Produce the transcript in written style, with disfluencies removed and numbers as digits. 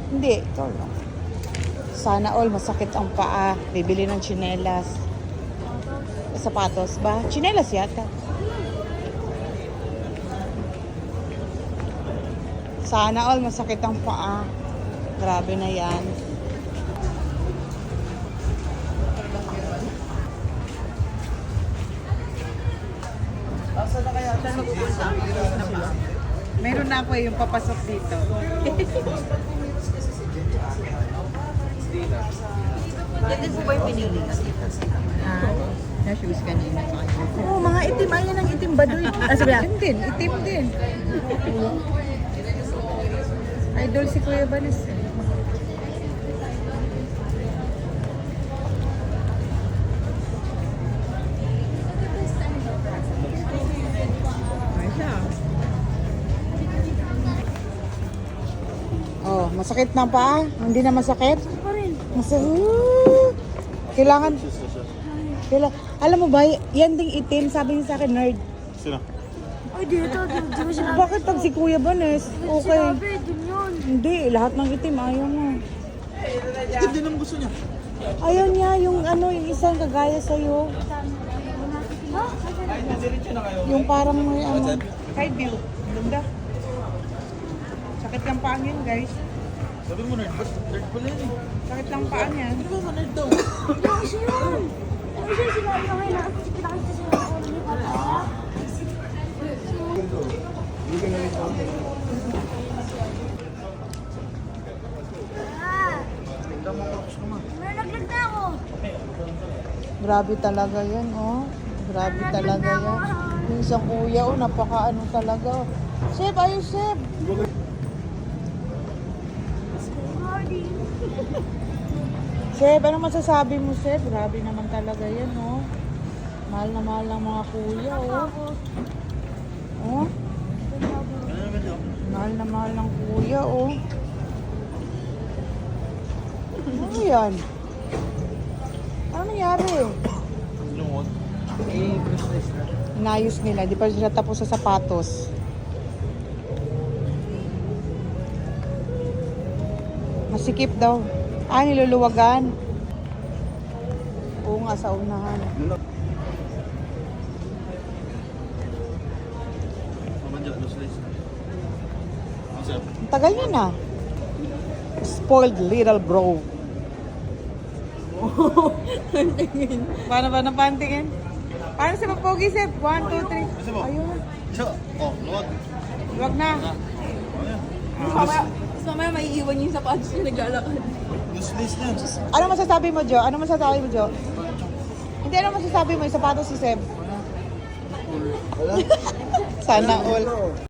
Hindi, ito lang. Sana all masakit ang paa. Bibili ng tsinelas. Sapatos ba? Tsinelas yata. Sana all masakit ang paa. Grabe na yan. Asa na kaya? Saan magpupunta? Meron na ako yung papasok dito. Yan din po ba yung pinili ka? Na shoes kanina sa kanya. Oo, mga itim. Ayan ang itim ba doon? Itim din. Itim din. Idol si Kuya Banes. Oh, masakit na pa? Hindi na masakit? Masakit. Kailangan. Alam mo ba, yan ding itim, sabi niya sa akin, nerd. Sino? Ay, dito, di mo sinabi. Bakit pag si Kuya Banes? Okay. Sinabi, dun yun. Hindi, lahat ng itim, ayaw mo. Itim din ang gusto niya. Ayaw niya, yung ano, yung isang kagaya sa'yo. Ha? Yung parang may ano. Side view. Ganda. Sakit lang paan yun, guys. Sabi mo nerd, nerd pala yun eh. Sakit lang paan yan. Ano ba nerd daw? Yung isa yun. Yung isa yung sinabi ko ngayon. Pinakita sila ako ni Papa. Ah, may naglag na ako. Grabe talaga yan, oh. Grabe talaga yan. Yung isang kuya, oh, napaka ano talaga. Oh. Chef, ayos, chef. Marty. Chef, ano masasabi mo, chef? Grabe naman talaga yan, oh. Mahal na mahal ng mga kuya, oh. Oh, Ano naman daw? mahal na mahal ng kuya, oh. Ano yan? Ano nangyari? Lungod. Eh, business na. Inayos nila, di pa sila tapos sa sapatos. Masikip daw. Ah, niluluwagan. Oo nga, sa unahan. Naman dyan, los lace. Ang sarap. Ang tagal niya na. Spoiled little bro. Paano ba napantingin? Paano sa mapogi, Seth? 1, 2, 3. Gusto mo? Ayun. So, oh, lungod. Huwag na. Tapos mamaya may iwan yung sapatos na naglalakad. Los lace na. Ano masasabi mo, Jo? Ano masasabi mo, Jo? Hindi, ano masasabi mo? Yung sapatos si Seb. Sana all.